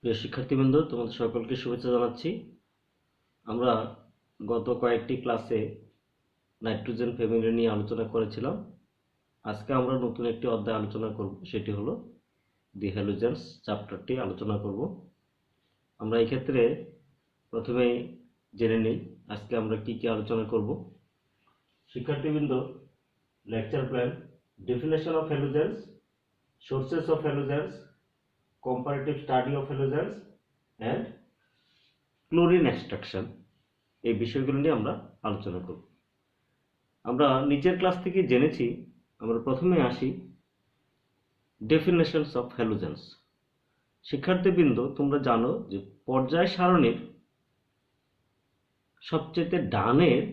প্রিয় শিক্ষার্থীবৃন্দ, তোমাদের সকলকে শুভেচ্ছা জানাচ্ছি। আমরা গত কয়েকটি ক্লাসে নাইট্রোজেন ফ্যামিলি নিয়ে আলোচনা করেছিলাম। আজকে আমরা নতুন একটি অধ্যায় আলোচনা করব, সেটি হলো দি হ্যালোজেন্স চ্যাপ্টারটি আলোচনা করব। আমরা এই ক্ষেত্রে প্রথমে জেনে নিই আজকে আমরা কি কি আলোচনা করব। শিক্ষার্থীবৃন্দ, lecture plan: definition of halogens, sources of halogens, comparative study of halogens and chlorine extraction, এই বিষয়গুলো নিয়ে আমরা আলোচনা করব। আমরা নিচের ক্লাস থেকে জেনেছি। আমরা প্রথমে আসি ডেফিনেশনস অফ হ্যালোজেন্স। শিক্ষার্থীবৃন্দ, তোমরা জানো যে পর্যায় সারণীর সবচেয়ে ডানের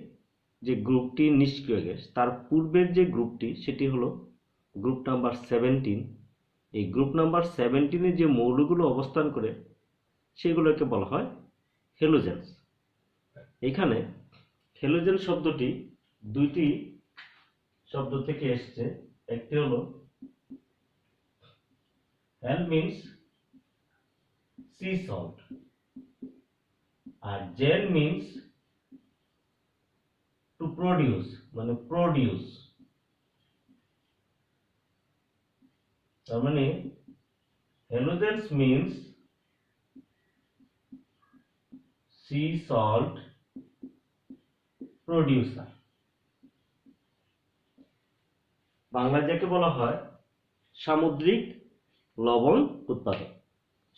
যে গ্রুপটি নিষ্ক্রিয় গ্যাস, তার পূর্বের যে গ্রুপটি সেটি হলো গ্রুপ নাম্বার 17। এই গ্রুপ নাম্বার 17-এ যে মৌলগুলো অবস্থান করে সেগুলোকে বলা হয় হ্যালোজেন্স। এখানে হ্যালোজেন শব্দটি দুইটি শব্দ থেকে এসেছে। একটি হলো হ্যাল মিন্স সি সল্ট, আর জেন মিন্স টু প্রডিউস, মানে প্রডিউস। তার মানে halogens means sea salt producer. Bangla যাকে বলা হয় সামুদ্রিক লবণ উৎপাদক।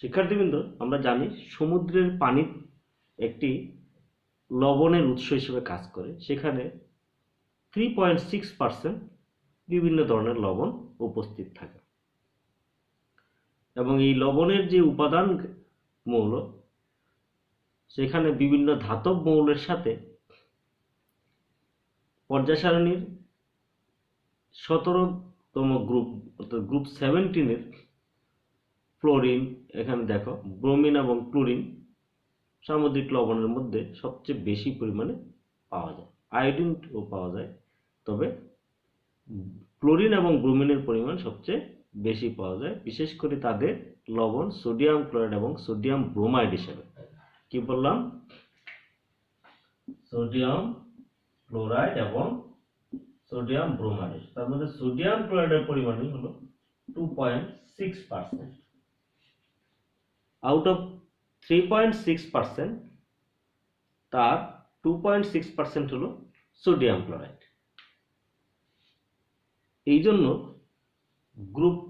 শিক্ষার্থীবৃন্দ, আমরা জানি সমুদ্রের পানি একটি লবণের উৎস হিসেবে কাজ করে। সেখানে 3.6% বিভিন্ন ধরনের লবণ উপস্থিত থাকে, এবং এই লবণের যে উপাদান মৌল, সেখানে বিভিন্ন ধাতব মৌলের সাথে পর্যায় সারণীর 17তম গ্রুপ, অর্থাৎ গ্রুপ 17-এর ফ্লোরিন, এখানে দেখো ব্রোমিন এবং ক্লোরিন সামুদ্রিক লবণের মধ্যে সবচেয়ে বেশি পরিমাণে পাওয়া যায়। আয়োডিনও পাওয়া যায়, তবে ক্লোরিন এবং ব্রোমিনের পরিমাণ সবচেয়ে বেশি পাওয়া যায়, বিশেষ করে তাদের লবণ সোডিয়াম ক্লোরাইড এবং সোডিয়াম ব্রোমাইড হিসেবে। কি বললাম? সোডিয়াম ক্লোরাইড এবং সোডিয়াম ব্রোমাইড। তার মধ্যে সোডিয়াম ক্লোরাইডের পরিমাণই হলো 2.6%। আউট অফ 3.6%, তার 2.6% হলো সোডিয়াম ক্লোরাইড। এই জন্য গ্রুপ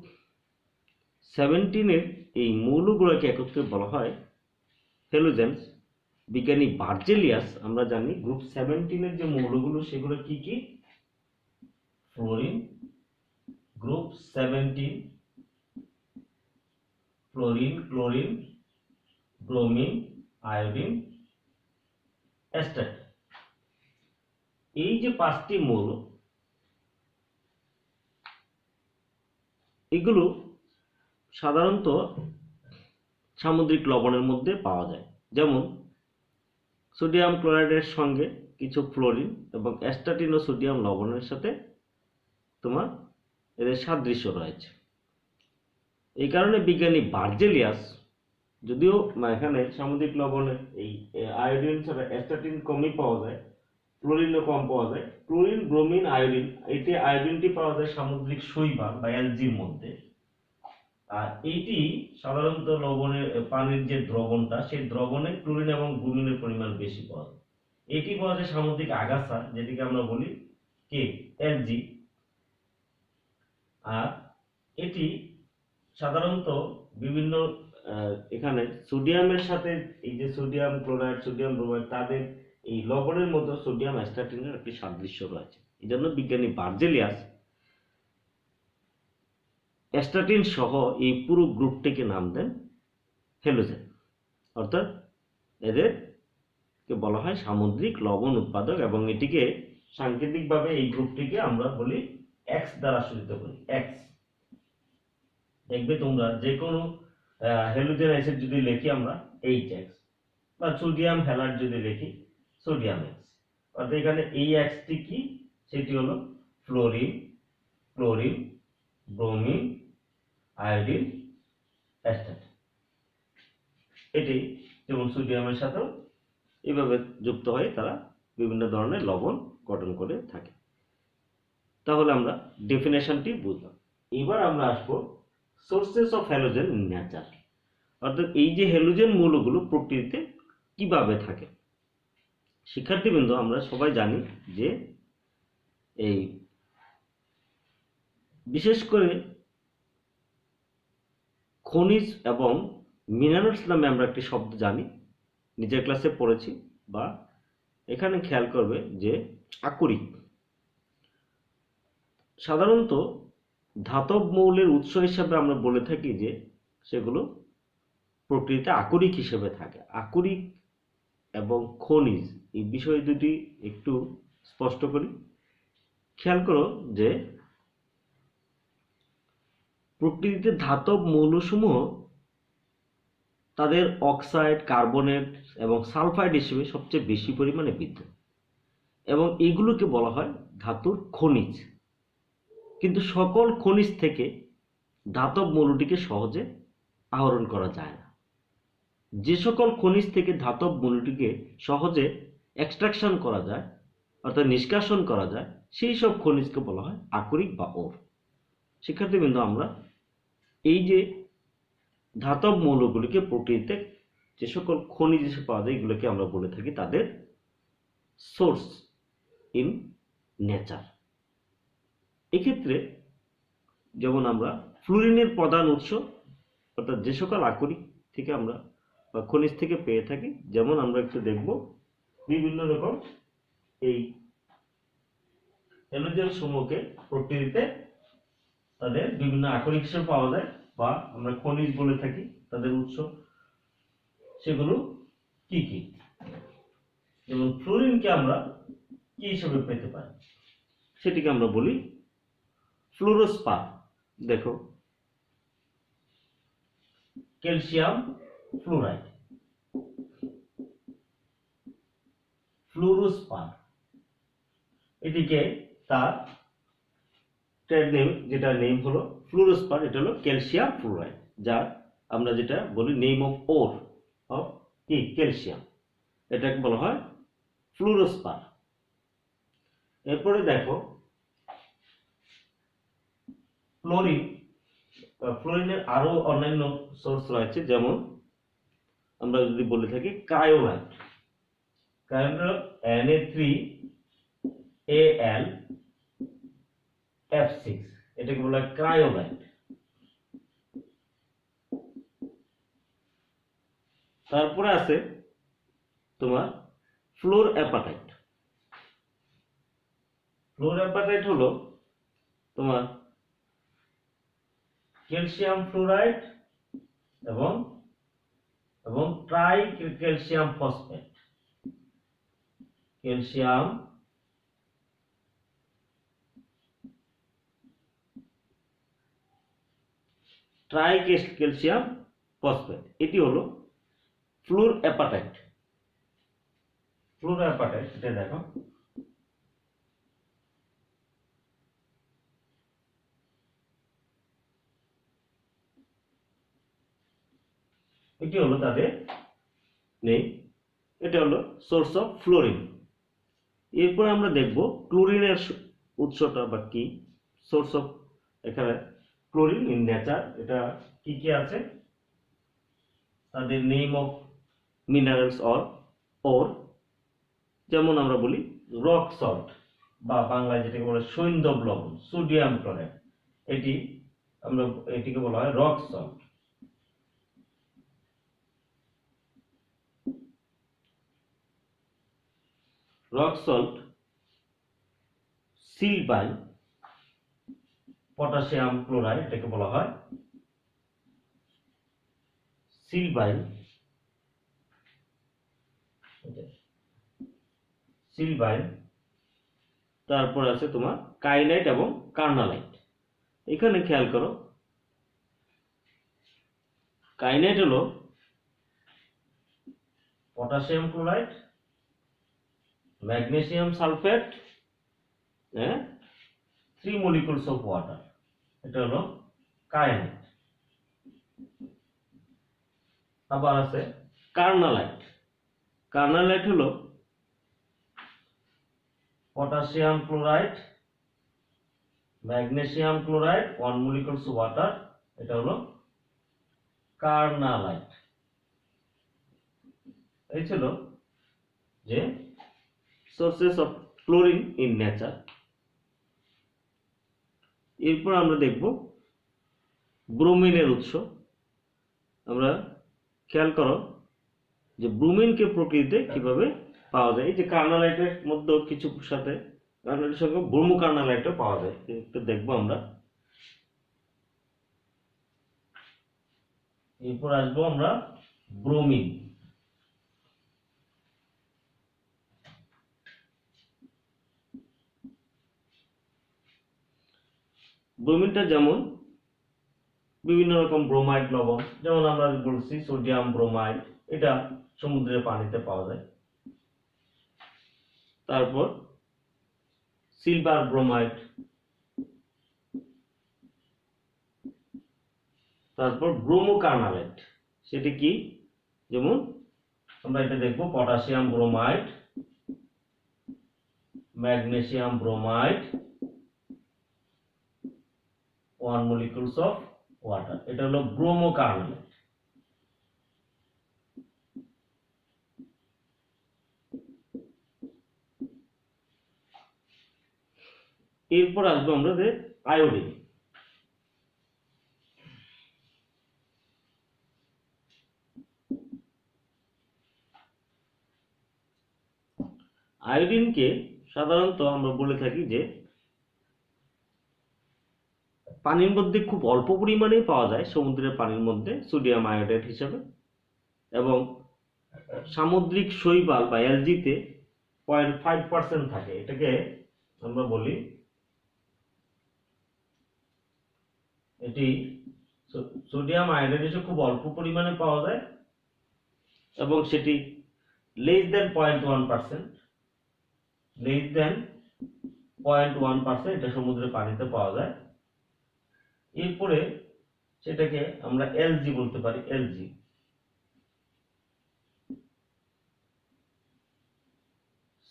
17-এর এই মৌলগুলোকে একত্রে বলা হয় হ্যালোজেন্স। বিজ্ঞানী বার্জেলিয়াস, আমরা জানি গ্রুপ 17-এর যে মৌলগুলো সেগুলো কি কি? Fluorine, group 17, fluorine, chlorine, bromine, iodine, acetate. এই যে 5টি মৌল, এগুলো সাধারণত সামুদ্রিক লবণের মধ্যে পাওয়া যায়। যেমন সোডিয়াম ক্লোরাইডের সঙ্গে কিছু ফ্লোরিন এবং অ্যাস্টাটিন ও সোডিয়াম লবণের সাথে তোমার এদের সাদৃশ্য রয়েছে। এই কারণে বিজ্ঞানী বার্জেলিয়াস, যদিও এখানে সামুদ্রিক লবণের এই আয়োডিন ছাড়া অ্যাস্টাটিন কমই পাওয়া যায়, ক্লোরিনও কম পাওয়া যায়। ক্লোরিন, ব্রোমিন, আয়োডিন, এতে আয়োডিনটি পাওয়া যায় সামুদ্রিক শৈবাল বা অ্যালজির মধ্যে। আর এইটি সাধারণত লবণের পানির যে দ্রবণটা, সেই দ্রবণে ক্লোরিন এবং ব্রোমিনের পরিমাণ বেশি পাওয়া যায়। এটি পাওয়া যায় সামুদ্রিক আগাছা, যেটিকে আমরা বলি কে অ্যালজি। আর এটি সাধারণত বিভিন্ন এখানে সোডিয়ামের সাথে, এই যে সোডিয়াম ক্লোরাইড, সোডিয়াম ব্রোমাইড, তাদের এই লবণের মধ্যে সোডিয়াম অ্যাস্টাটিনের একটি সাদৃশ্য রয়েছে। এই জন্য বিজ্ঞানী বার্জেলিয়াস অ্যাস্টাটিন সহ এই পুরো গ্রুপটিকে নাম দেন হ্যালোজেন, অর্থাৎ এদেরকে বলা হয় সামুদ্রিক লবণ উৎপাদক, এবং এটিকে সাংকেতিকভাবে এই গ্রুপটিকে আমরা বলি এক্স দ্বারা সূচিত করি। এক্স। দেখবে তোমরা যে কোনো হ্যালোজেন অ্যাসিড যদি লিখি আমরা HX, বা সোডিয়াম হ্যালাইড যদি লিখি সোডিয়াম এক্স, অর্থাৎ এখানে এই এক্সটি কি? সেটি হলো fluorine, chlorine, bromine, iodine, acetate. এটি যেমন সোডিয়ামের সাথেও এইভাবে যুক্ত হয়ে তারা বিভিন্ন ধরনের লবণ গঠন করে থাকে। তাহলে আমরা ডেফিনেশনটি বুঝলাম। এবার আমরা আসবো sources of halogen in nature, অর্থাৎ এই যে হ্যালোজেন মৌলগুলো প্রকৃতিতে কিভাবে থাকে। শিক্ষার্থীবৃন্দ, আমরা সবাই জানি যে এই বিশেষ করে খনিজ এবং মিনারেলস নামে আমরা একটি শব্দ জানি, নিজের ক্লাসে পড়েছি, বা এখানে খেয়াল করবে যে আকরিক সাধারণত ধাতব মৌলের উৎস হিসাবে আমরা বলে থাকি যে সেগুলো প্রকৃতিতে আকরিক হিসেবে থাকে। আকরিক এবং খনিজ এই বিষয় দুটি একটু স্পষ্ট করি। খেয়াল করো যে প্রকৃতিতে ধাতব মৌলসমূহ তাদের অক্সাইড, কার্বনেট এবং সালফাইড হিসেবে সবচেয়ে বেশি পরিমাণে বিদ্যমান, এবং এগুলোকে বলা হয় ধাতুর খনিজ। কিন্তু সকল খনিজ থেকে ধাতব মৌলটিকে সহজে আহরণ করা যায় না। যে সকল খনিজ থেকে ধাতব মৌলটিকে সহজে এক্সট্রাকশন করা যায়, অর্থাৎ নিষ্কাশন করা যায়, সেই সব খনিজকে বলা হয় আকরিক বা ওর। শিক্ষার্থীবৃন্দ, আমরা এই যে ধাতব মৌলগুলিকে প্রকৃতিতে যে সকল খনিজ হিসেবে পাওয়া যায়, এগুলোকে আমরা বলে থাকি তাদের সোর্স ইন নেচার। এক্ষেত্রে যেমন আমরা ফ্লুরিনের প্রধান উৎস, অর্থাৎ যে সকল আকরিক থেকে আমরা বা খনিজ থেকে পেয়ে থাকি, যেমন আমরা একটু দেখব বিভিন্ন রকম এই হ্যালোজেন সমূহকে প্রকৃতিতে তাদের বিভিন্ন আকরিক হিসেবে পাওয়া যায়, বা আমরা খনিজ বলে থাকি তাদের উৎস। সেগুলো কি কি? যেমন ফ্লোরিনকে আমরা কি হিসেবে পেতে পারি, সেটিকে আমরা বলি ফ্লুরোস্পার। দেখো, ক্যালসিয়াম ফ্লোরাইড, ফ্লুরোস্পার, এটিকে তার ট্রেড নেম, যেটা নেম হলো ফ্লুরোস্পার, এটা হলো ক্যালসিয়াম ফ্লোরাইড, যার আমরা যেটা বলি নেম অফ ওর অফ কি ক্যালসিয়াম, এটাকে বলা হয় ফ্লুরোস্পার। এরপরে দেখো ফ্লোরিন, ফ্লোরিনের আরো অন্যান্য সোর্স রয়েছে, যেমন আমরা যদি বলে থাকি ক্রায়োলাইট, ক্রায়োলাইট Na3Al F6, এটাকে বলা হয় ক্রায়োলাইট। তারপরে আছে তোমার ফ্লোর অ্যাপাটাইট। ফ্লোর অ্যাপাটাইট হলো তোমার ক্যালসিয়াম ফ্লোরাইড এবং এবং try calcium phosphate, calcium try calcium phosphate, এটি হলো ফ্লোর অ্যাপাটাইট। ফ্লোর অ্যাপাটাইট, এটা দেখো, এটি হলো তাদের নেই, এটা হলো সোর্স অফ ফ্লোরিন। এরপর আমরা দেখব ক্লোরিনের উৎসটা বা কি, সোর্স অফ এখানে ক্লোরিন ইন নেচার, এটা কি কি আছে, তাদের নেম অফ মিনারেলস অর, যেমন আমরা বলি রক সল্ট, বা বাংলায় যেটাকে বলে সৈন্ধব লবণ, সোডিয়াম ক্লোরাইড, এটিকে বলা হয় রক সল্ট। রক সল্ট, সিলবাইল, পটাশিয়াম ক্লোরাইড, এটাকে বলা হয় সিলবাইল, সিলবাইল। তারপর আছে তোমার কাইনাইট এবং কার্নালাইট। এখানে খেয়াল করো, কাইনাইট হলো potassium chloride, magnesium sulphate, 3 molecules of water, এটা হলো কাইনাইট। আবার আছে কার্নালাইট। কার্নালাইট হলো potassium chloride, magnesium chloride, 1 molecules water, এটা হলো কার্নালাইট। এই ছিল যে sources of chlorine in nature. এরপর আমরা দেখব ব্রোমিনের উৎস। আমরা খেয়াল করো যে ব্রোমিনকে প্রকৃতিতে কিভাবে পাওয়া যায়। এই যে কার্নালাইটের মধ্যে কিছু সাথে কার্নালাইটের সঙ্গে ব্রোমো কার্নালাইটও পাওয়া যায়, একটু দেখবো আমরা। এরপর আসবো আমরা ব্রোমিন। ব্রোমিনটা যেমন বিভিন্ন রকম ব্রোমাইড লবণ, যেমন আমরা বলছি সোডিয়াম ব্রোমাইড, এটা সমুদ্রের পানিতে পাওয়া যায়। তারপর সিলভার ব্রোমাইড, তারপর ব্রোমো কার্নালাইট, সেটি কি? যেমন আমরা এটা দেখবো potassium bromide, magnesium bromide, 1 molecules of water, এটা হলো ব্রোমো কার্নালাইট। এরপর আসবো আমরা যে আয়োডিন। আয়োডিনকে সাধারণত আমরা বলে থাকি যে পানির মধ্যে খুব অল্প পরিমাণেই পাওয়া যায়, সমুদ্রের পানির মধ্যে সোডিয়াম আয়োডাইড হিসাবে, এবং সামুদ্রিক শৈবাল বা অ্যালজিতে 0.5% থাকে। এটাকে আমরা বলি, এটি সোডিয়াম আয়োডাইড হিসেবে খুব অল্প পরিমাণে পাওয়া যায় এবং সেটি লেস দেন 0.1%, লেস দেন 0.1% এটা সমুদ্রের পানিতে পাওয়া যায়। এরপরে সেটাকে আমরা এলজি বলতে পারি, এলজি।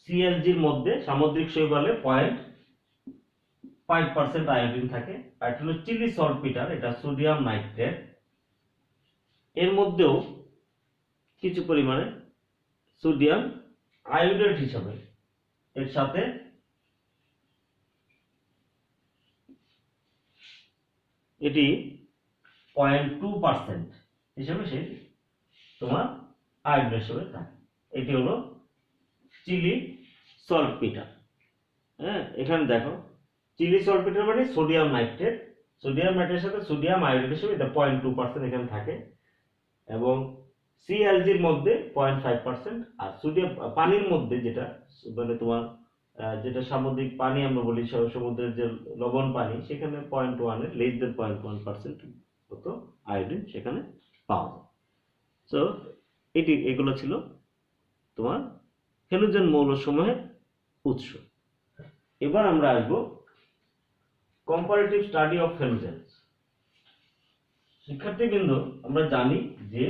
সিএলজির মধ্যে সামুদ্রিক শৈবালে 0.5% আয়োডিন থাকে। আর এটা হলো চিলি সল্টপিটার, এটা সোডিয়াম নাইট্রেট, এর মধ্যেও কিছু পরিমাণে সোডিয়াম আয়োডাইড হিসাবে, এর সাথে এটি 0.2% হিসেবে সে তোমার আয়োডাইড হিসেবে থাকে। এটি হলো চিলি সল্টপিটার। হ্যাঁ, এখানে দেখো চিলি সল্টপিটার মানে সোডিয়াম নাইট্রেট, সোডিয়াম নাইট্রেটের সাথে সোডিয়াম আয়োডাইড হিসেবে এটা 0.2% এখানে থাকে, এবং সিএলজির মধ্যে 0.5%, আর সোডিয়াম পানির মধ্যে যেটা মানে তোমার যেটা সামুদ্রিক পানি আমরা বলি, সমুদ্রের যে লবণ পানি, সেখানে 0.1 এর লেস দেন 0.1% মতো আয়োডিন সেখানে পাওয়া যায়। সো এগুলো ছিল তোমার হ্যালোজেন মৌলসমূহের উৎস। এবার আমরা আসবো কম্পারেটিভ স্টাডি অফ হ্যালোজেনস। শিক্ষার্থীবৃন্দ, আমরা জানি যে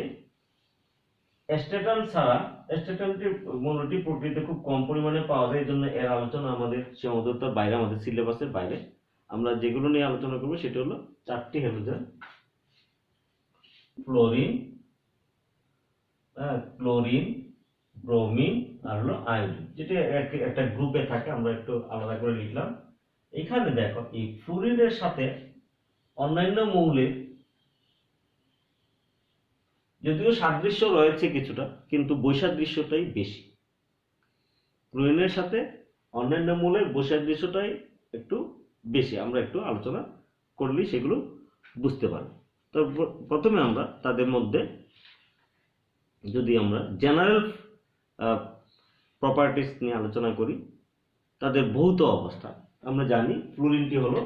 অ্যাসিটেটন ছাড়া, অ্যাসিটেটনটি মৌলটি প্রকৃতিতে খুব কম পরিমাণে পাওয়া যায়, এই জন্য এর আলোচনা আমাদের সীমাবদ্ধতার বাইরে, আমাদের সিলেবাসের বাইরে। আমরা যেগুলো নিয়ে আলোচনা করবো সেটা হলো 4টি হ্যালোজেন: ফ্লোরিন, ক্লোরিন, ব্রোমিন আর হলো আয়োডিন, যেটা একটা গ্রুপে থাকে। আমরা একটু আলাদা করে লিখলাম। এখানে দেখো এই ফ্লোরিনের সাথে অন্যান্য মৌলের যদিও সাদৃশ্য রয়েছে কিছুটা, কিন্তু বৈসাদৃশ্যটাই বেশি। ক্লোরিনের সাথে অন্যান্য মৌলের বৈসাদৃশ্যটাই একটু বেশি। আমরা একটু আলোচনা করলেই সেগুলো বুঝতে পারবো। তো প্রথমে আমরা তাদের মধ্যে যদি আমরা জেনারেল প্রপার্টিস নিয়ে আলোচনা করি, তাদের ভৌত অবস্থা। আমরা জানি ফ্লোরিনটি হলো,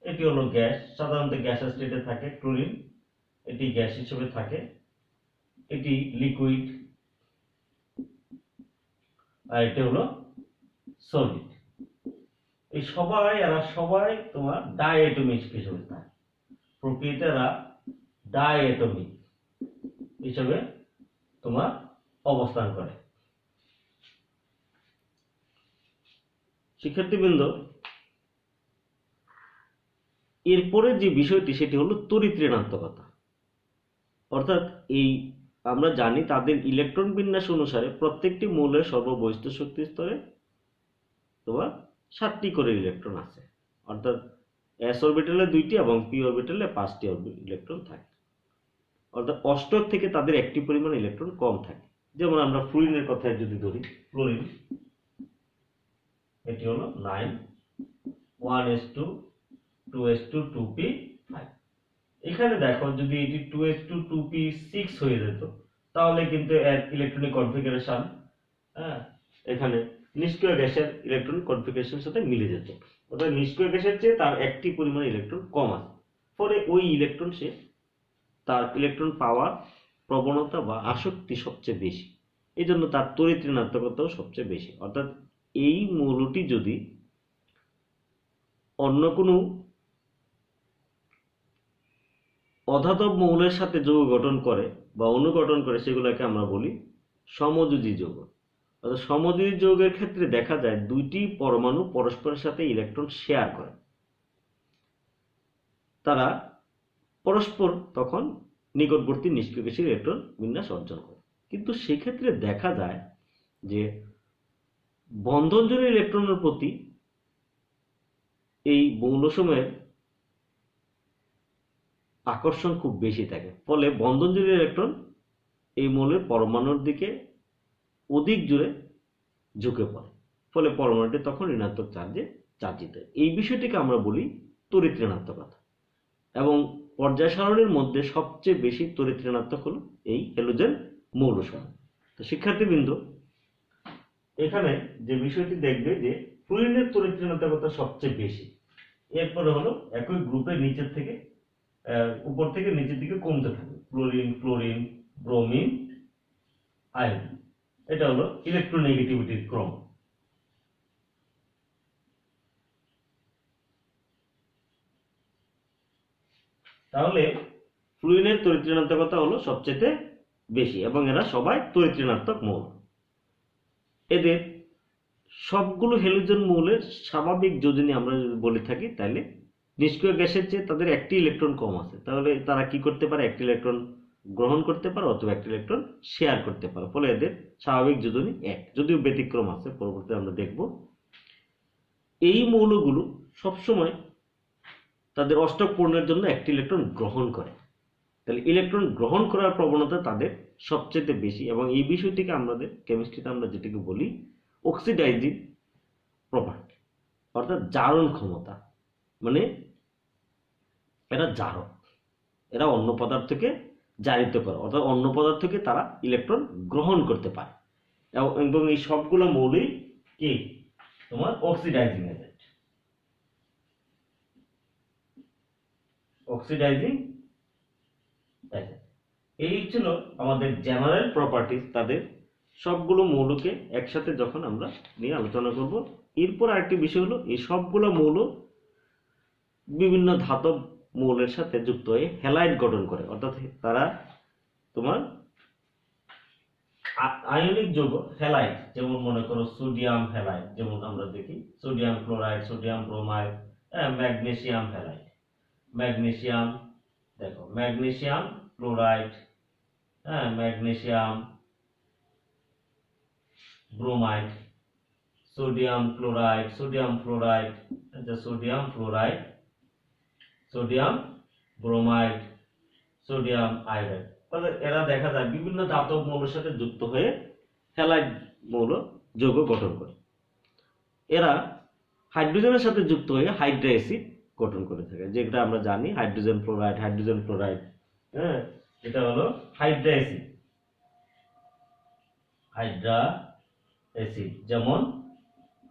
এটি হলো গ্যাস, সাধারণত গ্যাসের স্টেটে থাকে ক্লোরিন, এটি গ্যাস হিসেবে থাকে। এটি লিকুইড, আর এটি হলো সলিড। এরা সবাই তোমার ডাইএটমিক হিসেবে থাকে। প্রকৃতিতে এরা ডাইএটমিক। হিসেবে তোমার অবস্থান করে। শিক্ষার্থীবৃন্দ, এরপরে যে বিষয়টি সেটি হলো তড়িৎ ঋণাত্মকতা। অর্থাৎ এই আমরা জানি তাদের ইলেকট্রন বিন্যাস অনুসারে প্রত্যেকটি মৌলের সর্ববহিষ্ঠ শক্তি স্তরে তোমার 7টি করে ইলেকট্রন আছে। অর্থাৎ s অরবিটালে 2টি এবং p অরবিটালে 5টি ইলেকট্রন থাকে। অর্থাৎ অষ্টক থেকে তাদের একটি পরিমাণ ইলেকট্রন কম থাকে। যেমন আমরা ফ্লুরিনের কথা যদি ধরি, ফ্লোরিন এটি হলো 9 1s2 2s2 2p5। এখানে দেখো যদি এটি 2s2 2p6 হয়ে যেত তাহলে কিন্তু এর ইলেকট্রনিক কনফিগারেশন এখানে নিষ্ক্রিয় গ্যাসের ইলেকট্রনিক কনফিগারেশনের সাথে মিলে যেত। অর্থাৎ নিষ্ক্রিয় গ্যাসের চেয়ে তার একটি পরিমাণ ইলেকট্রন কম আছে, ফলে ওই ইলেকট্রন সে তার ইলেকট্রন পাওয়ার প্রবণতা বা আসক্তি সবচেয়ে বেশি, এই জন্য তার তড়িৎ ঋণাত্মকতাও সবচেয়ে বেশি। অর্থাৎ এই মৌলটি যদি অন্য কোনো অধাতব মৌলের সাথে যৌগ গঠন করে বা অণু গঠন করে সেগুলোকে আমরা বলি সমযোজী যৌগ। অর্থাৎ সমযোজী যৌগের ক্ষেত্রে দেখা যায় দুইটি পরমাণু পরস্পরের সাথে ইলেকট্রন শেয়ার করে, তারা পরস্পর তখন নিকটবর্তী নিষ্ক্রিয় গ্যাসের ইলেকট্রন বিন্যাস অর্জন করে। কিন্তু সেক্ষেত্রে দেখা যায় যে বন্ধনজনিত ইলেকট্রনের প্রতি এই মৌলসমূহের আকর্ষণ খুব বেশি থাকে, ফলে বন্ধনজনিত ইলেকট্রন এই মৌলের পরমাণুর দিকে অধিক জোরে ঝুঁকে পড়ে, ফলে পরমাণুটি তখন ঋণাত্মক চার্জে চার্জিত। এই বিষয়টিকে আমরা বলি তড়িৎ ঋণাত্মকতা। এবং পর্যায় সারণীর মধ্যে সবচেয়ে বেশি তড়িৎ ঋণাত্মক হলো এই হ্যালোজেন মৌলসমূহ। তো শিক্ষার্থীবৃন্দ, এখানে যে বিষয়টি দেখবে যে ফ্লুরিনের তড়িৎ ঋণাত্মকতা সবচেয়ে বেশি, এরপরে হলো একই গ্রুপের নিচের থেকে উপর থেকে নিচের দিকে কমতে থাকে ক্লোরিন, ক্লোরিন, ব্রোমিন, আয়োডিন। এটা হলো ইলেকট্রোনেগেটিভিটির ক্রম। তাহলে ফ্লুরিনের তড়িৎ ঋণাত্মকতা হলো সবচেয়ে বেশি এবং এরা সবাই তড়িৎ ঋণাত্মক মৌল। এদের সবগুলো হ্যালোজেন মৌলের স্বাভাবিক যোজনী আমরা যদি বলে থাকি তাহলে নিষ্ক্রিয় গ্যাসের চেয়ে তাদের একটি ইলেকট্রন কম আছে, তাহলে তারা কি করতে পারে, একটি ইলেকট্রন গ্রহণ করতে পারে অথবা একটি ইলেকট্রন শেয়ার করতে পারে, ফলে এদের স্বাভাবিক যোজনী এক, যদিও ব্যতিক্রম আছে পরবর্তীতে আমরা দেখব। এই মৌলগুলো সবসময় তাদের অষ্টক পূরণের জন্য একটি ইলেকট্রন গ্রহণ করে, তাহলে ইলেকট্রন গ্রহণ করার প্রবণতা তাদের সবচেয়ে বেশি। এবং এই বিষয়টিকে আমাদের কেমিস্ট্রিতে আমরা যেটাকে বলি অক্সিডাইজিং প্রপার্টি, অর্থাৎ জারণ ক্ষমতা। মানে এরা জারক, এরা অন্য পদার্থকে জারিত করে, অর্থাৎ অন্য পদার্থকে তারা ইলেকট্রন গ্রহণ করতে পারে। এবং এই সবগুলো মৌলই কি তোমার অক্সিডাইজিং এজেন্ট। অক্সিডাইজিং এজেন্ট এই ছিল আমাদের জেনারেল প্রপার্টিজ তাদের সবগুলো মৌলকে একসাথে যখন আমরা নিয়ে আলোচনা করব। এরপর আরেকটি বিষয় হলো এই সবগুলো মৌল বিভিন্ন ধাতব মৌলের সাথে যুক্ত হয়ে হ্যালাইড গঠন করে, অর্থাৎ তারা তোমার আয়নিক যৌগ হ্যালাইড, যেমন মনে করো সোডিয়াম হ্যালাইড, যেমন আমরা দেখি sodium chloride, sodium bromide, magnesium halide, magnesium, দেখো magnesium chloride, magnesium bromide, sodium chloride, sodium fluoride, sodium fluoride, sodium bromide, sodium iodide. তাহলে এরা দেখা যায় বিভিন্ন ধাতব মৌলের সাথে যুক্ত হয়ে হ্যালাইড মৌল যৌগ গঠন করে। এরা হাইড্রোজেনের সাথে যুক্ত হয়ে হাইড্রা অ্যাসিড গঠন করে থাকে, যেটা আমরা জানি হাইড্রোজেন ফ্লোরাইড, হাইড্রোজেন ফ্লোরাইড, এটা হলো হাইড্রা অ্যাসিড। হাইড্রা অ্যাসিড যেমন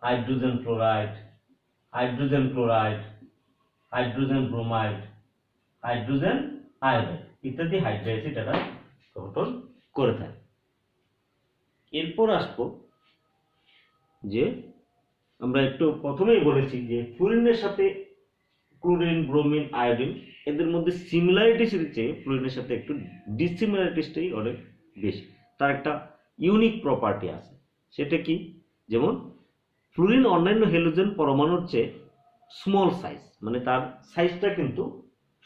hydrogen fluoride, hydrogen chloride, hydrogen bromide, hydrogen iodide ইত্যাদি হাইড্রা অ্যাসিড এরা গঠন করে থাকে। এরপর আসবো যে আমরা একটু প্রথমেই বলেছি যে ফ্লুরিনের সাথে ক্লোরিন, ব্রোমিন, আয়োডিন, এদের মধ্যে সিমিলারিটিস চেয়ে ফ্লুরিনের সাথে একটু ডিসিমিলারিটিসটাই অনেক বেশি। তার একটা ইউনিক প্রপার্টি আছে, সেটা কি? যেমন ফ্লুরিন অন্যান্য হ্যালোজেন পরমাণুর চেয়ে স্মল সাইজ, মানে তার সাইজটা কিন্তু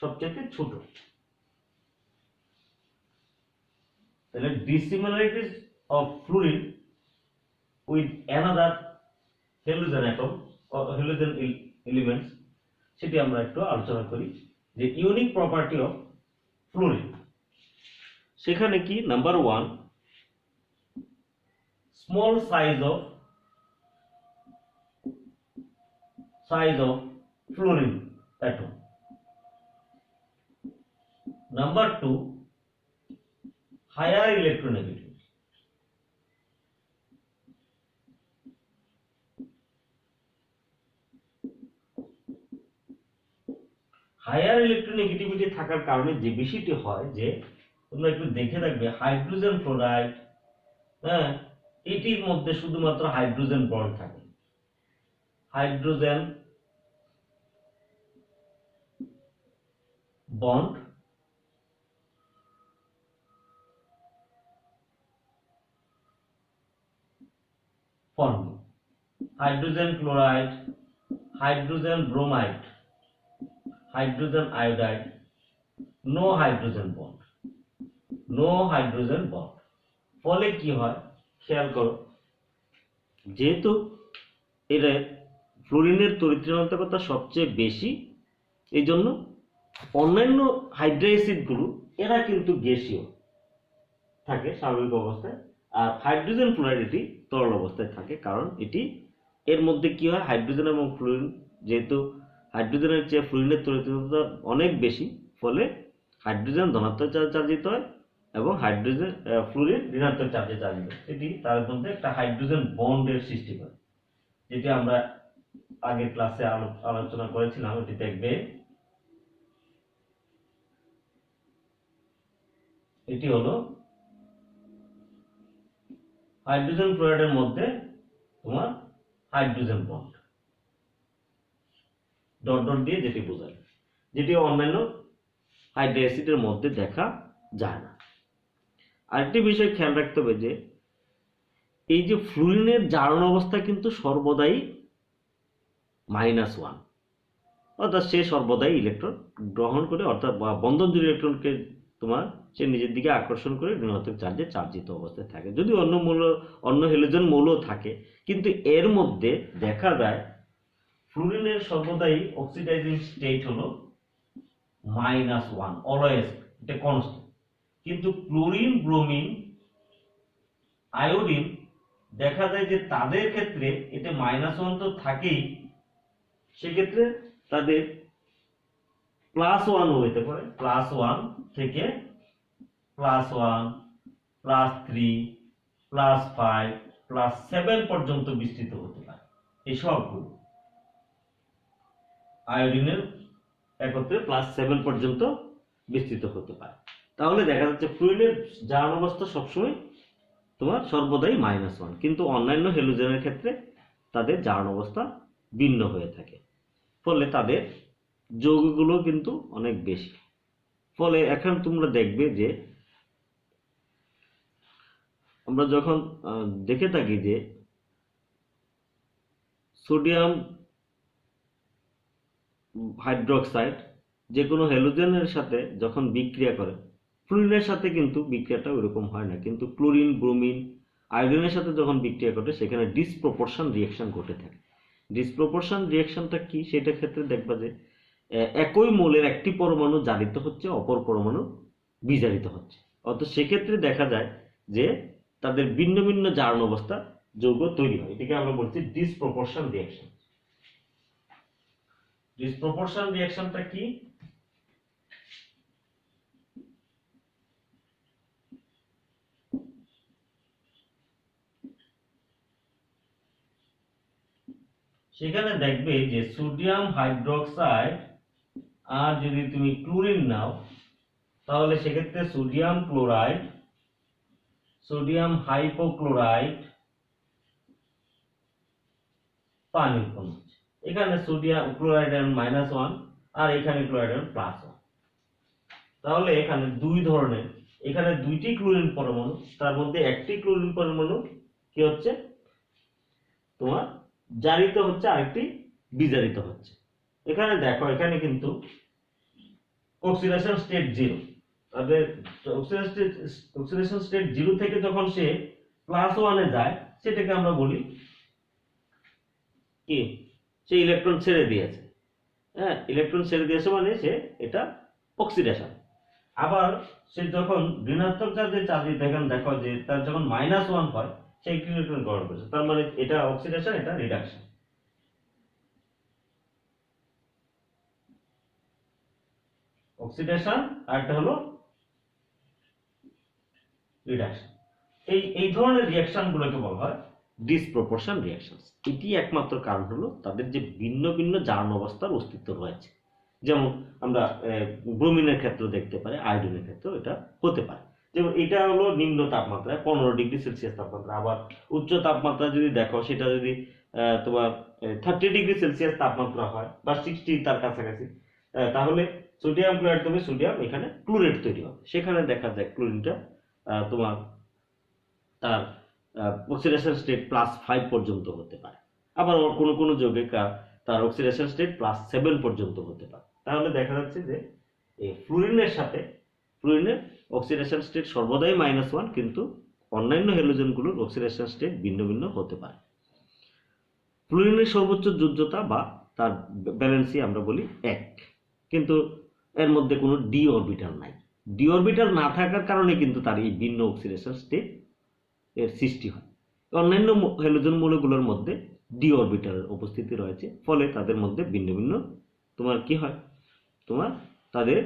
সবচেয়ে ছোট। তাহলে dissimilarities of fluorine with another halogen atom, halogen elements, সেটি আমরা একটু আলোচনা করি। যে ইউনিক প্রপার্টি অফ ফ্লুরিন, সেখানে কি? Number 1, small size of fluorine atom. Number 2, higher electronegativity. Higher electronegativity থাকার কারণে যে বিষয়টি হয়, যে তোমরা একটু দেখে রাখবে, হাইড্রোজেন ফ্লোরাইড, হ্যাঁ, এটির মধ্যে শুধুমাত্র হাইড্রোজেন বন্ড থাকে। Hydrogen bond forming. Hydrogen chloride, hydrogen bromide, hydrogen iodide, no hydrogen bond, no hydrogen bond। ফলে কি হয় খেয়াল করো, যেহেতু এর ফ্লুরিনের তড়িৎ-ঋণাত্মকতা সবচেয়ে বেশি, এই জন্য অন্যান্য হাইড্রোএসিডগুলো এরা কিন্তু গ্যাসীয় থাকে স্বাভাবিক অবস্থায়, আর হাইড্রোজেন ফ্লোরাইড এটি তরল অবস্থায় থাকে। কারণ এটি এর মধ্যে কি হয়, হাইড্রোজেন এবং ফ্লুরিন, যেহেতু হাইড্রোজেনের চেয়ে ফ্লুরিনের তড়িৎ-ঋণাত্মকতা অনেক বেশি, ফলে হাইড্রোজেন ধনাত্মক চার্জিত হয় এবং ফ্লুরিন ঋণাত্মক চার্জে চার্জিত হয়। এটি তার মধ্যে একটা হাইড্রোজেন বন্ডের সৃষ্টি করে, যেটি আমরা আগের ক্লাসে আলোচনা করেছিলাম। এটি দেখবে, এটি হলো হাইড্রোজেন ফ্লোরাইডের মধ্যে তোমার হাইড্রোজেন বন্ড, ডট ডট দিয়ে যেটি বোঝায়, যেটি অন্যান্য হাইড্রোএসিডের মধ্যে দেখা যায় না। আরেকটি বিষয় খেয়াল রাখতে হবে যে এই যে ফ্লুরিনের জারণ অবস্থা কিন্তু সর্বদাই -1, অর্থাৎ সে সর্বদাই ইলেকট্রন গ্রহণ করে, অর্থাৎ বন্ধনজোড় ইলেকট্রনকে তোমার সে নিজের দিকে আকর্ষণ করে ঋণাত্মক চার্জে চার্জিত অবস্থায় থাকে। যদি অন্য হ্যালোজেন মৌলও থাকে, কিন্তু এর মধ্যে দেখা যায় ফ্লুরিনের সর্বদাই অক্সিডাইজিং স্টেট হলো -1, অলওয়েজ, এটা কনস্ট্যান্ট। কিন্তু ক্লোরিন, ব্রোমিন, আয়োডিন দেখা যায় যে তাদের ক্ষেত্রে এটা -1 তো থাকেই, সেক্ষেত্রে তাদের +1 হতে পারে, +1 থেকে +1, +3, +5, +7 পর্যন্ত বিস্তৃত হতে পারে। এই সবগুলো আয়োডিনের একত্রে +7 পর্যন্ত বিস্তৃত হতে পারে। তাহলে দেখা যাচ্ছে ফ্লুরিনের জারণ অবস্থা সবসময় তোমার সর্বদাই -1, কিন্তু অন্যান্য হ্যালোজেনের ক্ষেত্রে তাদের জারণ অবস্থা ভিন্ন হয়ে থাকে, ফলে তাদের যৌগগুলো কিন্তু অনেক বেশি। ফলে এখন তোমরা দেখবে যে আমরা যখন দেখে থাকি যে সোডিয়াম হাইড্রোক্সাইড যে কোনো হ্যালোজেনের সাথে যখন বিক্রিয়া করে, ফ্লুরিনের সাথে কিন্তু বিক্রিয়াটা ওইরকম হয় না, কিন্তু ক্লোরিন, ব্রোমিন, আয়োডিনের সাথে যখন বিক্রিয়া ঘটে সেখানে ডিসপ্রপোর্শন রিঅ্যাকশন ঘটে থাকে। ডিসপ্রপোর্শন রিঅ্যাকশনটা কি, সেটার ক্ষেত্রে দেখবা যে একই মৌলের একটি পরমাণু জারিত হচ্ছে, অপর পরমাণু বিজারিত হচ্ছে, অর্থাৎ সেক্ষেত্রে দেখা যায় যে তাদের ভিন্ন ভিন্ন জারণ অবস্থা যৌগ তৈরি হয়। এটাকে আমরা বলছি ডিসপ্রপোর্শন রিঅ্যাকশন। ডিসপ্রপোর্শন রিঅ্যাকশনটা কি? সেখানে দেখবে যে সোডিয়াম হাইড্রোক্সাইড আর যদি তুমি ক্লোরিন নাও, তাহলে সেক্ষেত্রে সোডিয়াম ক্লোরাইড, সোডিয়াম হাইপোক্লোরাইড পানি উৎপন্ন হচ্ছে। এখানে সোডিয়াম ক্লোরাইড -1, আর এখানে ক্লোরাইড আয়ন +1। তাহলে এখানে দুই ধরনের, এখানে দুইটি ক্লোরিন পরমাণু, তার মধ্যে একটি ক্লোরিন পরমাণু কি হচ্ছে তোমার জারিত হচ্ছে, আরেকটি বিজারিত হচ্ছে। এখানে দেখো, এখানে কিন্তু অক্সিডেশন স্টেট 0, তবে অক্সিডেশন স্টেট 0 থেকে যখন সে +1 এ যায়, সেটাকে আমরা বলি কি, সে ইলেকট্রন ছেড়ে দিয়েছে। হ্যাঁ, ইলেকট্রন ছেড়ে দিয়েছে মানে সে এটা অক্সিডেশন। আবার সে যখন ঋণাত্মক চার্জের চার্জ দেখেন, দেখো যে তার যখন -1 হয়, সে একটি ইলেকট্রন গ্রহণ করছে, তার মানে এটা অক্সিডেশন, এটা রিডাকশন। অক্সিডেশন আর একটা হলো রিডাকশন। এই ধরনের রিঅ্যাকশন গুলোকে বলা হয় ডিসপ্রপোর্শন রিঅ্যাকশনস। এটি একমাত্র কারণ হলো তাদের যে ভিন্ন ভিন্ন জারণ অবস্থার অস্তিত্ব রয়েছে। যেমন আমরা ব্রোমিনের ক্ষেত্রে দেখতে পারি, আয়োডিনের ক্ষেত্রেও এটা হতে পারে। যেমন এটা হলো নিম্ন তাপমাত্রায় 15°C তাপমাত্রা, আবার উচ্চ তাপমাত্রা যদি দেখো, সেটা যদি তোমার 30°C তাপমাত্রা হয় বা 60 তার কাছাকাছি, তাহলে সোডিয়াম ক্লোরাইড তবে সোডিয়াম এখানে ক্লোরেট তৈরি হবে। সেখানে দেখা যায় ক্লোরিনটা তোমার তার অক্সিডেশন স্টেট +5 পর্যন্ত হতে পারে। আবার কোনো কোনো যৌগে তার অক্সিডেশন স্টেট +7 পর্যন্ত হতে পারে। তাহলে দেখা যাচ্ছে যে এই ফ্লুরিনের সাথে, ফ্লুরিনের অক্সিডেশন স্টেট সর্বদাই -1, কিন্তু অন্যান্য হ্যালোজেনগুলোর অক্সিডেশন স্টেট ভিন্ন ভিন্ন হতে পারে। ফ্লুরিনের সর্বোচ্চ যোজ্যতা বা তার ব্যালেন্সি আমরা বলি 1, কিন্তু এর মধ্যে কোনো ডি অরবিটাল নাই। ডি অরবিটাল না থাকার কারণে কিন্তু তার এই ভিন্ন অক্সিডেশন স্টেট এর সৃষ্টি হয়। অন্যান্য হ্যালোজেন মৌলগুলোর মধ্যে ডি অরবিটালের উপস্থিতি রয়েছে, ফলে তাদের মধ্যে ভিন্ন ভিন্ন তোমার কি হয়, তোমার তাদের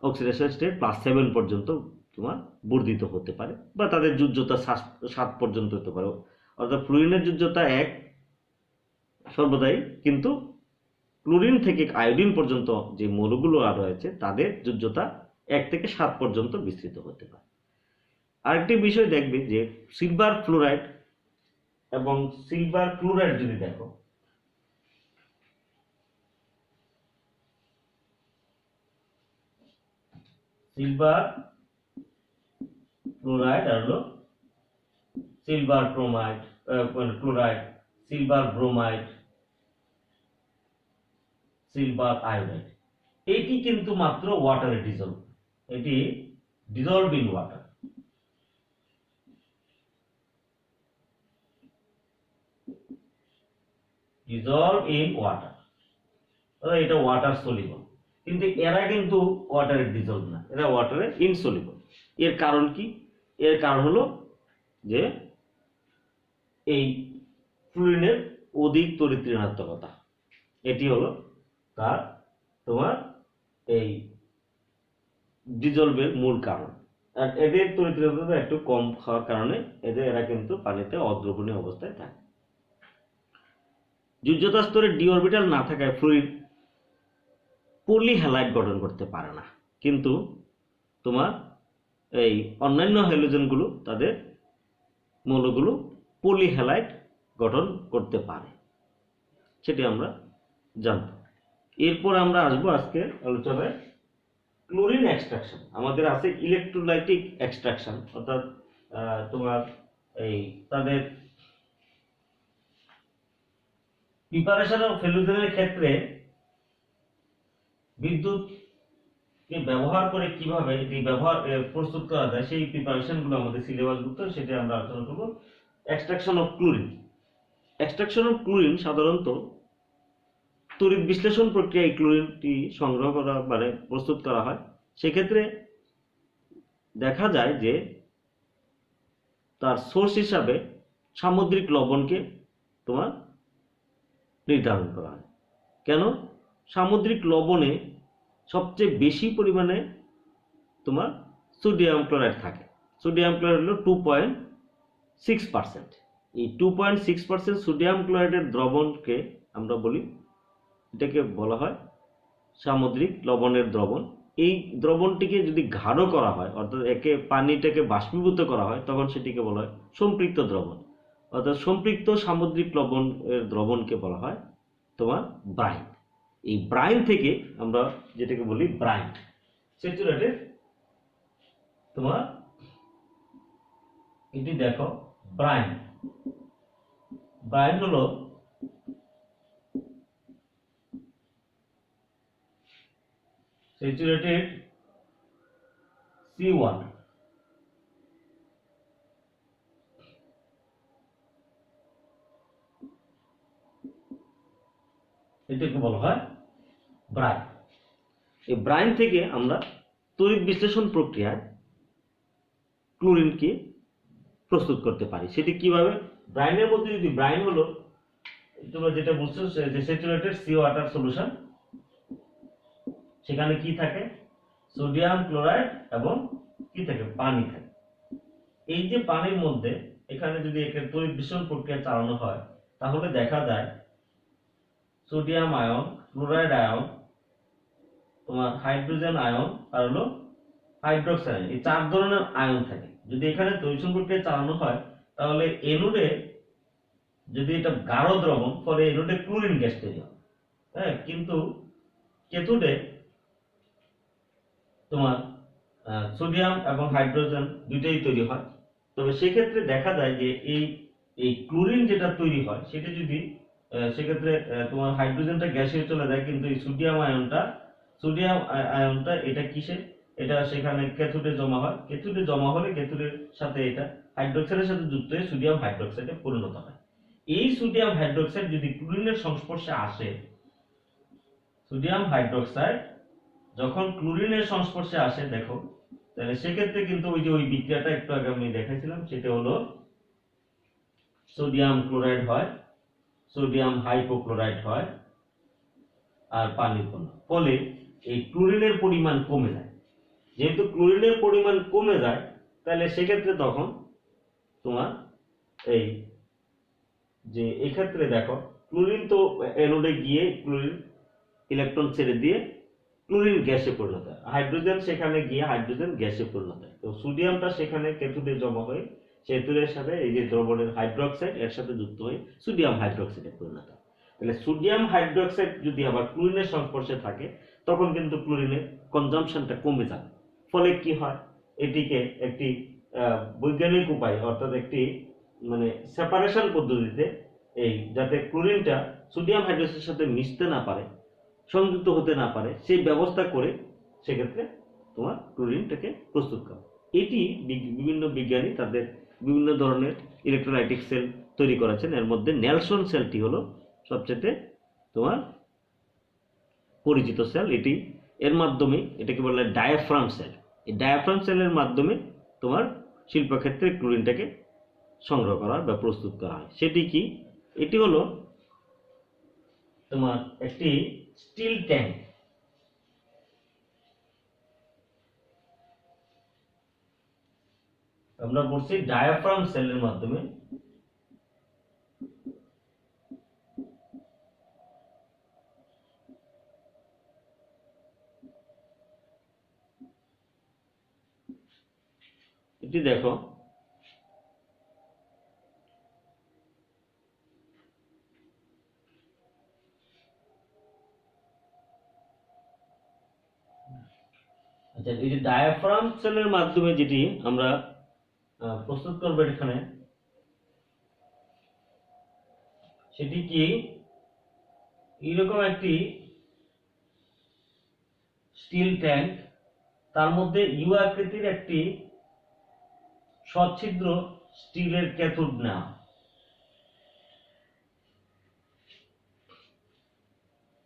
অক্সিডেশন স্টেট +7 পর্যন্ত তোমার বর্ধিত হতে পারে, বা তাদের যোজ্যতা 7 পর্যন্ত হতে পারে। অর্থাৎ ফ্লুরিনের যোজ্যতা 1 সর্বদাই, কিন্তু ক্লোরিন থেকে আয়োডিন পর্যন্ত যে মৌলগুলো রয়েছে তাদের যোজ্যতা 1 থেকে 7 পর্যন্ত বিস্তৃত হতে পারে। আরেকটি বিষয় দেখবে যে সিলভার ফ্লোরাইড এবং সিলভার ক্লোরাইড যদি দেখো, সিলভার ফ্লোরাইড আর হলো silver chromide, chloride, silver bromide, silver iodide, এটি কিন্তু মাত্র ওয়াটারে ডিজলভ, এটি dissolve in water. Dissolve in water, এটা ওয়াটার সলিবল, কিন্তু এরা কিন্তু ওয়াটারে ডিজলভ না, এরা ওয়াটারে ইনসলিবল। এর কারণ কি? এর কারণ হলো যে এই ফ্লুরিনের অধিক তড়িৎ ঋণাত্মকতা, এটি হলো তার তোমার এই ডিজলভের মূল কারণ। আর এদের তড়িৎ ঋণাত্মকতা একটু কম হওয়ার কারণে এরা কিন্তু পানিতে অদ্রবণীয় অবস্থায় থাকে। যোজ্যতা স্তরে ডি অরবিটাল না থাকায় ফ্লুরিন পলিহ্যালাইড গঠন করতে পারে না, কিন্তু তোমার এই অন্যান্য হ্যালোজেনগুলো, তাদের মৌলগুলো পলিহ্যালাইড গঠন করতে পারে, সেটি আমরা জানব। এরপর আমরা আসবো আজকে আলোচনায় ক্লোরিন এক্সট্রাকশন। আমাদের আছে ইলেকট্রোলাইটিক এক্সট্রাকশন, অর্থাৎ তোমার এই তাদের প্রিপারেশন অফ হ্যালোজেনের ক্ষেত্রে বিদ্যুৎ ব্যবহার করে কিভাবে এটি প্রস্তুত করা যায়, সেই প্রিপারেশন গুলো আমাদের সিলেবাসভুক্ত, সেটা আমরা আলোচনা করব। Extraction of chlorine. Extraction of chlorine সাধারণত তড়িৎ বিশ্লেষণ প্রক্রিয়ায় ক্লোরিনটি সংগ্রহ করা মানে প্রস্তুত করা হয়। সেক্ষেত্রে দেখা যায় যে তার সোর্স হিসাবে সামুদ্রিক লবণকে তোমার নির্ধারণ করা হয়। কেন? সামুদ্রিক লবণে সবচেয়ে বেশি পরিমাণে তোমার সোডিয়াম ক্লোরাইড থাকে। সোডিয়াম ক্লোরাইড হলো 2.6%। এই 2.6% সোডিয়াম ক্লোরাইডের দ্রবণকে আমরা বলি, এটাকে বলা হয় সামুদ্রিক লবণের দ্রবণ। এই দ্রবণটিকে যদি গাঢ় করা হয়, অর্থাৎ পানিটাকে বাষ্পীভূত করা হয়, তখন সেটিকে বলা হয় সম্পৃক্ত দ্রবণ। অর্থাৎ সম্পৃক্ত সামুদ্রিক লবণের দ্রবণকে বলা হয় তোমার ব্রাইন। এই ব্রাইন থেকে আমরা যেটাকে বলি ব্রাইন, স্যাচুরেটেড তোমার এটি দেখো ব্রাইন, ব্রাইন হলো স্যাচুরেটেড C1, এটাকে বলা হয় ব্রাইন। এই ব্রাইন থেকে আমরা তড়িৎ বিশ্লেষণ প্রক্রিয়ায় ক্লোরিনকে প্রস্তুত করতে পারি। সেটি কিভাবে? ব্রাইনের মধ্যে যদি ব্রাইন হলো তোমরা যেটা বুঝছো যে স্যাচুরেটেড সি ওয়াটার সলিউশন, সেখানে কি থাকে? সোডিয়াম ক্লোরাইড এবং কি থাকে? পানি থাকে। এই যে পানির মধ্যে এখানে যদি একে তড়িৎ বিশ্লেষণ প্রক্রিয়া চালানো হয় তাহলে দেখা যায় সোডিয়াম আয়ন, ক্লোরাইড আয়ন, তোমার হাইড্রোজেন আয়ন আর হলো হাইড্রোক্সাইড আয়ন, এই 4 ধরনের আয়ন থাকে। যদি এখানে তড়িৎ প্রক্রিয়া চালানো হয় তাহলে এনোডে যদি এটা গাঢ় দ্রবণ, ফলে এনোডে ক্লোরিন গ্যাস তৈরি হয়। হ্যাঁ, কিন্তু ক্যাথোডে তোমার সোডিয়াম এবং হাইড্রোজেন দুইটাই তৈরি হয়। তবে সেক্ষেত্রে দেখা যায় যে এই ক্লোরিন যেটা তৈরি হয় সেটা যদি সেক্ষেত্রে তোমার হাইড্রোজেনটা গ্যাসে চলে যায়, কিন্তু এই সোডিয়াম আয়নটা এটা কিসে? এটা সেখানে ক্যাথোডে জমা হয়। ক্যাথোডে জমা হলে ক্যাথোডের সাথে এটা হাইড্রোক্সাইডের সাথে যুক্ত হয়ে সোডিয়াম হাইড্রোক্সাইডে পরিণত হয়। এই সোডিয়াম হাইড্রোক্সাইড যদি ক্লোরিনের সংস্পর্শে আসে, সোডিয়াম হাইড্রোক্সাইড যখন ক্লোরিনের সংস্পর্শে আসে, দেখো তাহলে সেক্ষেত্রে কিন্তু ওই বিক্রিয়াটা একটু আগে আমি দেখাইছিলাম, সেটা হলো সোডিয়াম ক্লোরাইড হয়, সোডিয়াম হাইপোক্লোরাইড হয় আর পানির কণা। ফলে এই ক্লোরিনের পরিমাণ কমে যায়। যেহেতু ক্লোরিনের পরিমাণ কমে যায় তাহলে সেক্ষেত্রে তখন তোমার এই যে এক্ষেত্রে দেখো ক্লোরিন তো অ্যানোডে গিয়ে ক্লোরিন ইলেকট্রন ছেড়ে দিয়ে ক্লোরিন গ্যাসে পরিণত হয়, হাইড্রোজেন সেখানে গিয়ে হাইড্রোজেন গ্যাসে পরিণত হয়। তো সোডিয়ামটা সেখানে ক্যাথোডে জমা হয়ে ক্যাথোডের সাথে এই যে দ্রবণের হাইড্রোক্সাইড এর সাথে যুক্ত হয়ে সোডিয়াম হাইড্রোক্সাইডে পরিণত হয়। তাহলে সোডিয়াম হাইড্রোক্সাইড যদি আবার ক্লোরিনের সংস্পর্শে থাকে তখন কিন্তু ক্লোরিনের কনজাম্পশনটা কমে যায়। ফলে কি হয়? এটিকে একটি বৈজ্ঞানিক উপায় অর্থাৎ একটি মানে সেপারেশন পদ্ধতিতে এই যাতে ক্লোরিনটা সোডিয়াম হাইড্রোক্সাইডের সাথে মিশতে না পারে, সংযুক্ত হতে না পারে, সেই ব্যবস্থা করে সেক্ষেত্রে তোমার ক্লোরিনটাকে প্রস্তুত করা। এটি বিভিন্ন বিজ্ঞানী তাদের বিভিন্ন ধরনের ইলেকট্রোলাইটিক সেল তৈরি করেছেন। এর মধ্যে নেলসন সেলটি হলো সবচেয়ে তোমার পরিচিত সেল। এর মাধ্যমে এটাকে বলা হয় ডায়াফ্রাম সেল। এই ডায়াফ্রাম সেলের মাধ্যমে তোমার শিল্পক্ষেত্রে ক্লোরিনটাকে সংগ্রহ করা বা প্রস্তুত করা হয়। সেটি কি? এটি হলো তোমার একটি স্টিল ট্যাঙ্ক। আমরা বলছি ডায়াফ্রাম সেলের মাধ্যমে এটি দেখো আচ্ছা, এই যে ডায়াফ্রাম সেলের মাধ্যমে যেটি আমরা প্রস্তুত করবো এখানে, সেটি কি? এরকম একটি স্টিল ট্যাঙ্ক, তার মধ্যে ইউ আকৃতির একটি সচ্ছিদ্র স্টিলের ক্যাথোড নেওয়া।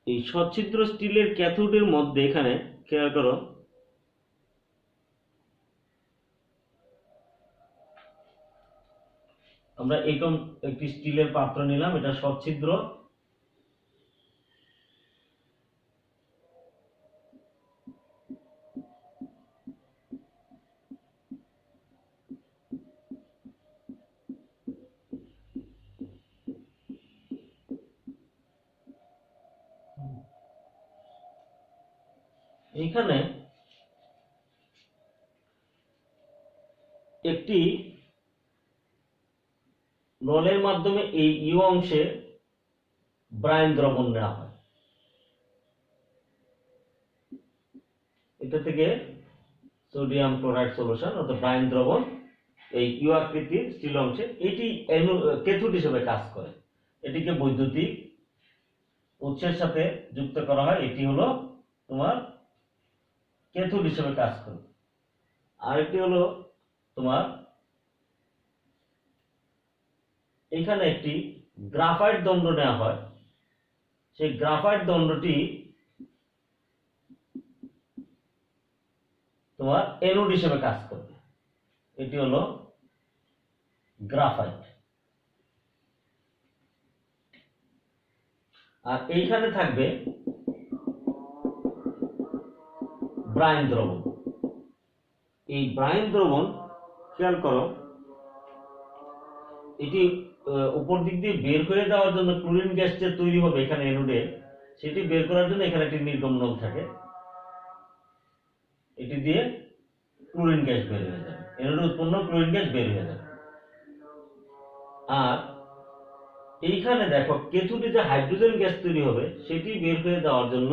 এই সচ্ছিদ্র স্টিলের ক্যাথোডের মধ্যে এখানে খেয়াল করো আমরা এরকম একটি স্টিলের পাত্র নিলাম, এটা সচ্ছিদ্র। এইখানে একটি নলের মাধ্যমে এই ইউ অংশে ব্রাইন দ্রবণ নেওয়া হয়। এটা থেকে সোডিয়াম ক্লোরাইড সলিউশন অর্থাৎ ব্রাইন দ্রবণ এই ইউ আকৃতির স্টিল অংশে এটি ক্যাথোড হিসেবে কাজ করে। এটিকে বৈদ্যুতিক উৎসের সাথে যুক্ত করা হয়, এটি হলো তোমার ক্যাথোড হিসেবে কাজ করে। আরেকটি হলো তোমার এখানে একটি গ্রাফাইট দণ্ড নেওয়া হয়, সেই গ্রাফাইট দণ্ডটি তোমার অ্যানোড হিসেবে কাজ করবে। এটি হলো গ্রাফাইট। আর এইখানে থাকবে ব্রাইন দ্রবণ। এই ব্রাইন দ্রবণ খেয়াল করো, এটি উপর দিক দিয়ে বের হয়ে যাওয়ার জন্য ক্লোরিন গ্যাস যে তৈরি হবে এখানে অ্যানোডে, সেটি বের করার জন্য এখানে একটি নির্গমনল থাকে, এটি দিয়ে ক্লোরিন গ্যাস বের হয়ে যাবে, অ্যানোডে উৎপন্ন ক্লোরিন গ্যাস বের হয়ে যাবে। আর এইখানে দেখো ক্যাথোডে যে হাইড্রোজেন গ্যাস তৈরি হবে সেটি বের হয়ে যাওয়ার জন্য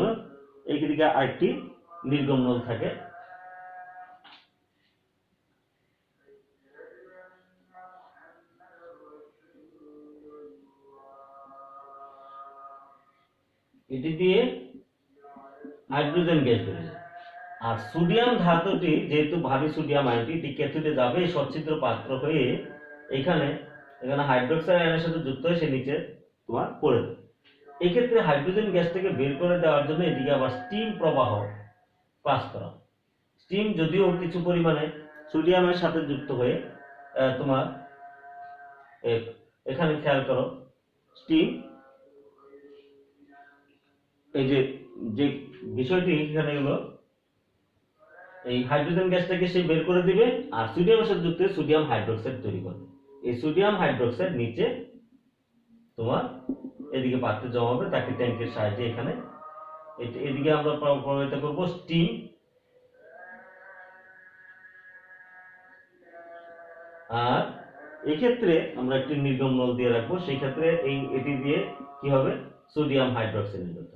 এইদিকে আরেকটি নির্গমনল থাকে। এটি দিয়ে হাইড্রোজেন গ্যাস বের হয়ে যায়। আর সোডিয়াম ধাতুটি যেহেতু ভারী সোডিয়াম আয়নটি এটি ক্যাথোডে যাবে সচ্ছিদ্র পাত্র হয়ে এখানে হাইড্রোক্সাইড আয়নের সাথে যুক্ত হয়ে সে নিচে তোমার পড়ে যাবে। এক্ষেত্রে হাইড্রোজেন গ্যাসটাকে বের করে দেওয়ার জন্য এদিকে আবার স্টিম প্রবাহ পাস করা। স্টিম যদিও কিছু পরিমাণে সোডিয়ামের সাথে যুক্ত হয়ে তোমার এখানে খেয়াল করো স্টিম এই যে বিষয়টি এখানে হলো এই হাইড্রোজেন গ্যাসটাকে সে বের করে দিবে আর সোডিয়ামের সাথে যুক্ত হয়ে সোডিয়াম হাইড্রোক্সাইড তৈরি করবে। এই সোডিয়াম হাইড্রোক্সাইড নিচে তোমার এদিকে পাত্রে জমা হবে, তাকে ট্যাঙ্কের সাহায্যে এখানে এদিকে আমরা প্রবাহিত করব স্টিম। আর এক্ষেত্রে আমরা একটি নির্গমনল দিয়ে রাখবো, সেই ক্ষেত্রে এটি দিয়ে কি হবে সোডিয়াম হাইড্রোক্সাইড নির্গত।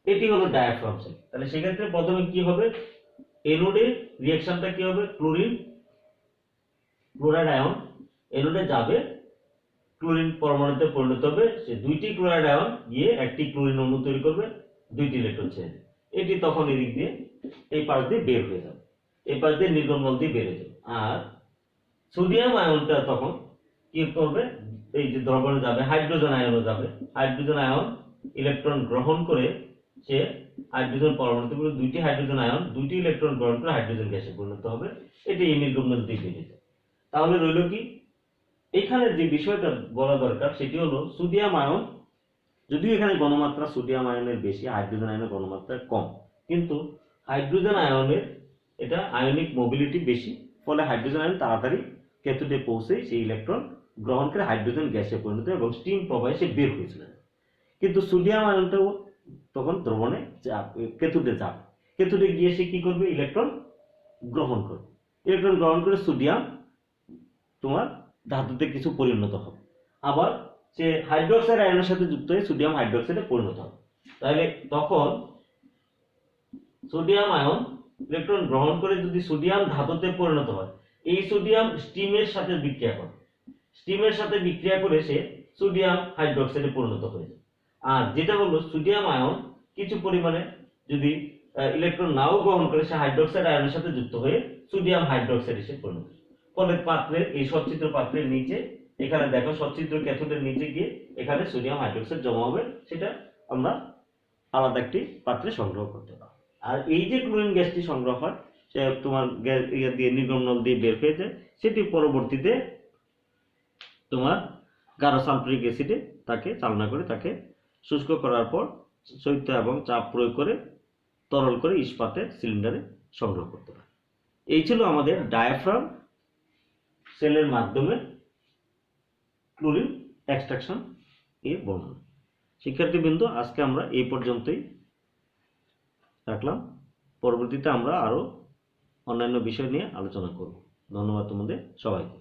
এটি হলো ডায়াফ্রাম সেল। তাহলে সেক্ষেত্রে প্রথমে কি হবে, অ্যানোডে রিঅ্যাকশনটা কি হবে, ক্লোরাইড আয়ন অ্যানোডে যাবে, ক্লোরিন পরমাণুতে পরিণত হবে, সে দুইটি ক্লোরাইড আয়ন গিয়ে একটি ক্লোরিন অণু তৈরি করবে, দুইটি ইলেকট্রন ছেড়ে এটি তখন এদিক দিয়ে এই পাশ দিয়ে বের হয়ে যাবে, এই পাশ দিয়ে নির্গমনল দিয়ে বের হয়ে যাবে। আর সোডিয়াম আয়নটা তখন কি করবে, এই যে দ্রবণে যাবে হাইড্রোজেন আয়নও যাবে, হাইড্রোজেন আয়ন ইলেকট্রন গ্রহণ করে সে হাইড্রোজেন পরমাণুতে দুইটি হাইড্রোজেন আয়ন দুইটি ইলেকট্রন গ্রহণ করে হাইড্রোজেন গ্যাসে পরিণত হবে, এটি এই নির্গমনল দিয়ে বেরিয়ে যায়। তাহলে রইল কি, এখানে যে বিষয়টা বলা দরকার সেটি হলো সোডিয়াম আয়ন, যদিও এখানে গণমাত্রা সোডিয়াম আয়নের বেশি, হাইড্রোজেন আয়নের গণমাত্রা কম, কিন্তু হাইড্রোজেন আয়নের এটা আয়নিক মোবিলিটি বেশি, ফলে হাইড্রোজেন আয়ন তাড়াতাড়ি ক্যাথোডে পৌঁছে সেই ইলেকট্রন গ্রহণ করে হাইড্রোজেন গ্যাসে পরিণত এবং স্টিম প্রবাহে সে বের হয়েছিল। কিন্তু সোডিয়াম আয়নটাও তখন দ্রবণে ক্যাথোডে যাবে, ক্যাথোডে গিয়ে সে কি করবে, ইলেকট্রন গ্রহণ করবে, ইলেকট্রন গ্রহণ করে সোডিয়াম তোমার ধাতুতে কিছু পরিণত হবে, আবার সে হাইড্রোক্সাইড আয়নের সাথে যুক্ত হয়ে সোডিয়াম হাইড্রোক্সাইডে পরিণত হবে। তাহলে তখন সোডিয়াম আয়ন ইলেকট্রন গ্রহণ করে যদি সোডিয়াম ধাতুতে পরিণত হয়, এই সোডিয়াম স্টিমের সাথে বিক্রিয়া করে, স্টিমের সাথে বিক্রিয়া করে সে সোডিয়াম হাইড্রোক্সাইডে পরিণত হয়ে যায়। আর যেটা হলো সোডিয়াম আয়ন কিছু পরিমাণে যদি ইলেকট্রন নাও গ্রহণ করে সে হাইড্রোক্সাইড আয়নের সাথে যুক্ত হয়ে সোডিয়াম হাইড্রোক্সাইড এসে পরিণত হয়। ফলে পাত্রের এই সচ্ছিদ্র পাত্রের নিচে এখানে দেখো সচ্ছিদ্র ক্যাথোডের নিচে গিয়ে এখানে সোডিয়াম হাইড্রোক্সাইড জমা হবে, সেটা আমরা আলাদা একটি পাত্রে সংগ্রহ করতে পারি। আর এই যে ক্লোরিন গ্যাসটি সংগ্রহ হয় সে তোমার দিয়ে নির্গমনল দিয়ে বের হয়ে যায়, সেটি পরবর্তীতে তোমার গাঢ় সালফিউরিক অ্যাসিডে তাকে চালনা করে তাকে শুষ্ক করার পর শৈত্য এবং চাপ প্রয়োগ করে তরল করে ইস্পাতের সিলিন্ডারে সংগ্রহ করতে পারে। এই ছিল আমাদের ডায়াফ্রাম সেলের মাধ্যমে ক্লোরিন এক্সট্রাকশন এর বর্ণনা। শিক্ষার্থীবৃন্দ, আজকে আমরা এই পর্যন্তই রাখলাম, পরবর্তীতে আমরা আরো অন্যান্য বিষয় নিয়ে আলোচনা করব। ধন্যবাদ তোমাদের সবাইকে।